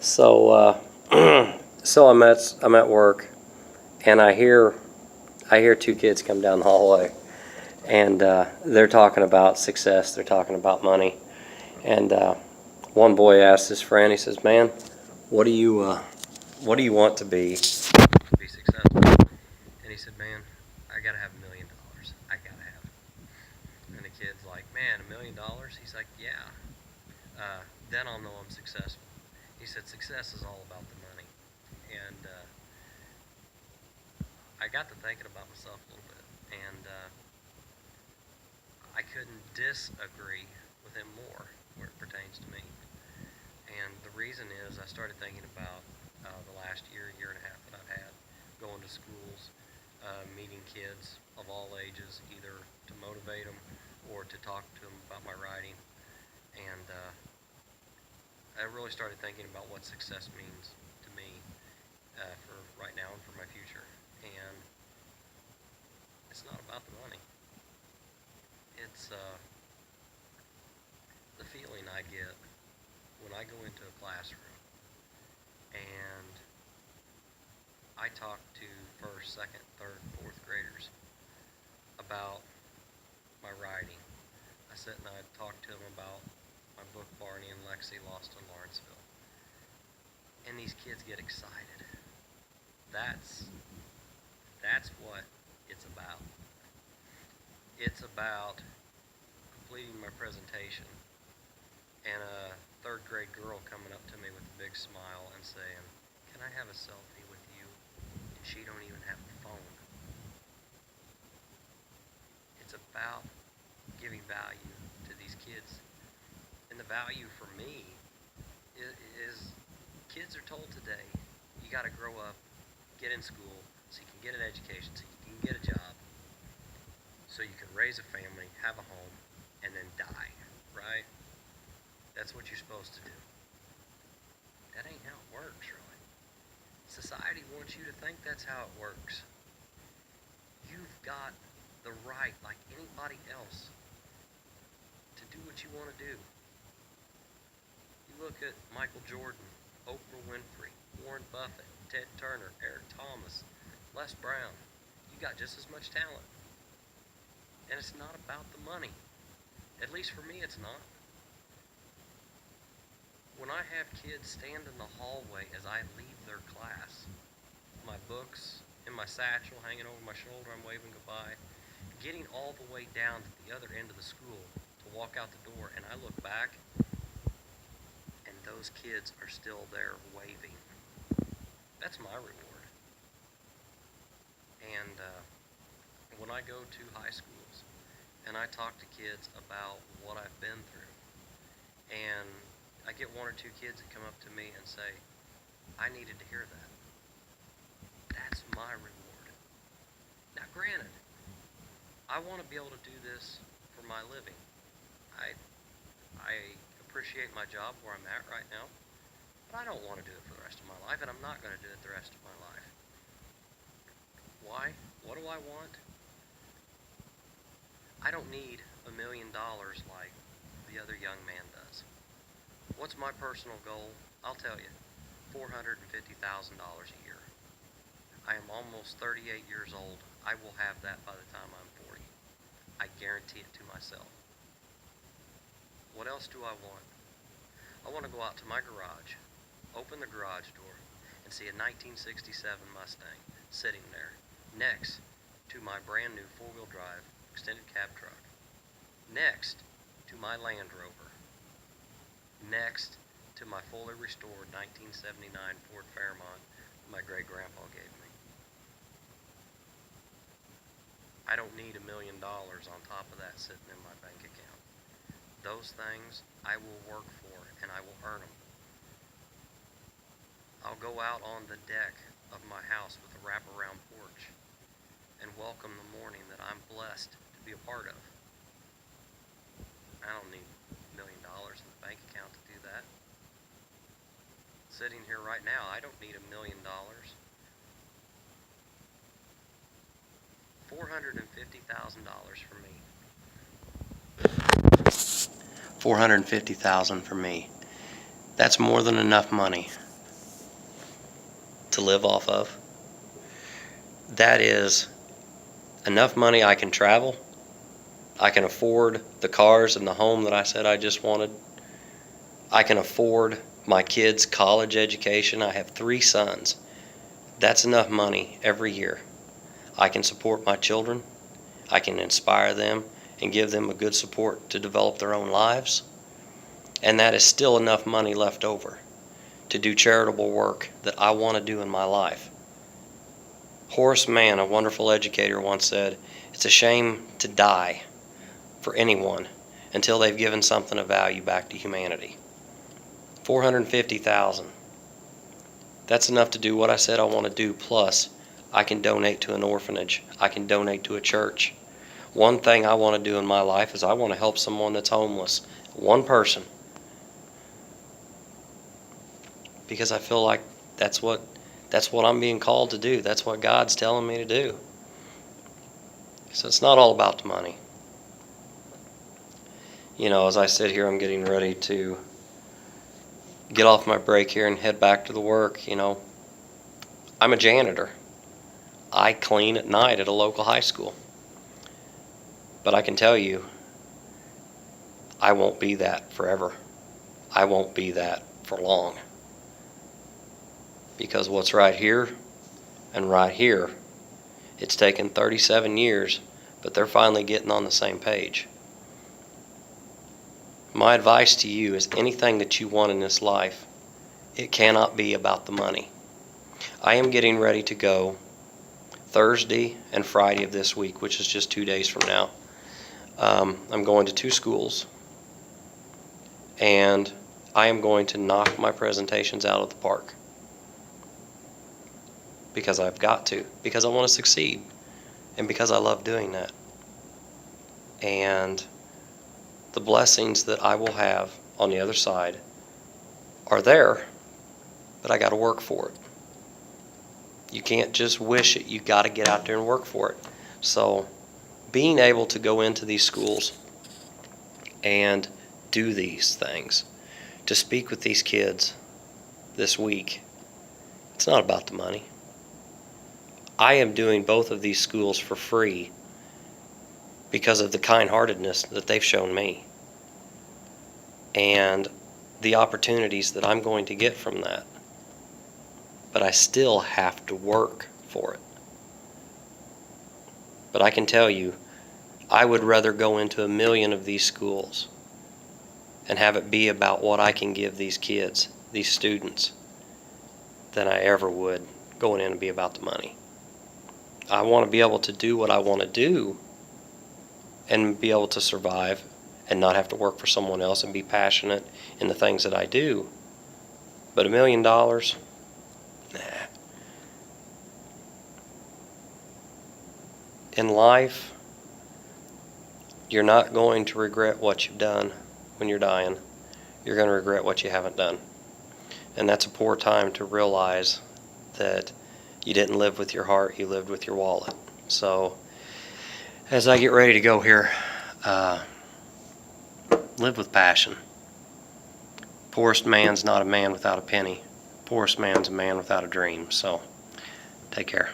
So, so I'm at work, and I hear two kids come down the hallway, and they're talking about success. They're talking about money, and one boy asked his friend. He says, "Man, what do you want to be successful?" And he said, "Man, I gotta have $1 million. I gotta have it." And the kid's like, "Man, $1 million?" He's like, "Yeah. Then I'll know I'm successful." He said, "Success is all about the money." And I got to thinking about myself a little bit, and I couldn't disagree with him more where it pertains to me. And the reason is I started thinking about the last year and a half that I've had going to schools, meeting kids of all ages, either to motivate them or to talk to them about my writing. And I really started thinking about what success means to me for right now and for my future. And it's not about the money. It's the feeling I get when I go into a classroom and I talk to first, second, third, fourth graders about my writing. I sit and I talk to them about my book Barney and Lexi Lost in Lawrenceville. And these kids get excited. That's what it's about. It's about completing my presentation and a third grade girl coming up to me with a big smile and saying, "Can I have a selfie with you?" And she don't even have a phone. It's about giving value to these kids. And the value for me is kids are told today, you got to grow up, get in school, so you can get an education, so you can get a job, so you can raise a family, have a home, and then die, right? That's what you're supposed to do. That ain't how it works, really. Society wants you to think that's how it works. You've got the right, like anybody else, to do what you want to do. You look at Michael Jordan, Oprah Winfrey, Warren Buffett, Ted Turner, Eric Thomas, Les Brown. You got just as much talent. And it's not about the money. At least for me, it's not. When I have kids stand in the hallway as I leave their class, my books in my satchel hanging over my shoulder, I'm waving goodbye, getting all the way down to the other end of the school to walk out the door, and I look back, and those kids are still there waving. That's my reward. And when I go to high schools and I talk to kids about what I've been through, and I get one or two kids that come up to me and say, "I needed to hear that." That's my reward. Now, granted, I want to be able to do this for my living. I appreciate my job where I'm at right now, but I don't want to do it for the rest of my life, and I'm not going to do it the rest of my life. Why? What do I want? I don't need $1 million like the other young man does. What's my personal goal? I'll tell you, $450,000 a year. I am almost 38 years old. I will have that by the time I'm 40. I guarantee it to myself. What else do I want? I want to go out to my garage, open the garage door, and see a 1967 Mustang sitting there next to my brand new four-wheel drive extended cab truck, next to my Land Rover, next to my fully restored 1979 Ford Fairmont my great-grandpa gave me. I don't need $1 million on top of that sitting in my bank account. Those things I will work for, and I will earn them. I'll go out on the deck of my house with a wraparound porch and welcome the morning that I'm blessed to be a part of. I don't need $1 million in the bank account to do that. Sitting here right now, I don't need $1 million. $450,000 for me. $450,000 for me. That's more than enough money to live off of. That is enough money I can travel. I can afford the cars and the home that I said I just wanted. I can afford my kids' college education. I have 3 sons. That's enough money every year. I can support my children. I can inspire them and give them a good support to develop their own lives. And that is still enough money left over to do charitable work that I want to do in my life. Horace Mann, a wonderful educator, once said, "It's a shame to die for anyone until they've given something of value back to humanity." 450,000. That's enough to do what I said I want to do, plus I can donate to an orphanage. I can donate to a church. One thing I want to do in my life is I want to help someone that's homeless. One person. Because I feel like that's what I'm being called to do. That's what God's telling me to do. So it's not all about the money. You know, as I sit here, I'm getting ready to get off my break here and head back to the work. You know, I'm a janitor. I clean at night at a local high school. But I can tell you, I won't be that forever. I won't be that for long. Because what's right here and right here, it's taken 37 years, but they're finally getting on the same page. My advice to you is anything that you want in this life, it cannot be about the money. I am getting ready to go Thursday and Friday of this week, which is just 2 days from now. I'm going to 2 schools, and I am going to knock my presentations out of the park. Because I've got to. Because I want to succeed. And because I love doing that. And the blessings that I will have on the other side are there, but I got to work for it. You can't just wish it. You got to get out there and work for it. So being able to go into these schools and do these things, to speak with these kids this week, it's not about the money. I am doing both of these schools for free because of the kind-heartedness that they've shown me and the opportunities that I'm going to get from that. But I still have to work for it. But I can tell you, I would rather go into 1 million of these schools and have it be about what I can give these kids, these students, than I ever would going in and be about the money. I want to be able to do what I want to do and be able to survive and not have to work for someone else and be passionate in the things that I do. But $1 million, nah. In life, you're not going to regret what you've done when you're dying. You're going to regret what you haven't done. And that's a poor time to realize that you didn't live with your heart, you lived with your wallet. So, as I get ready to go here, live with passion. Poorest man's not a man without a penny. Poorest man's a man without a dream. So, take care.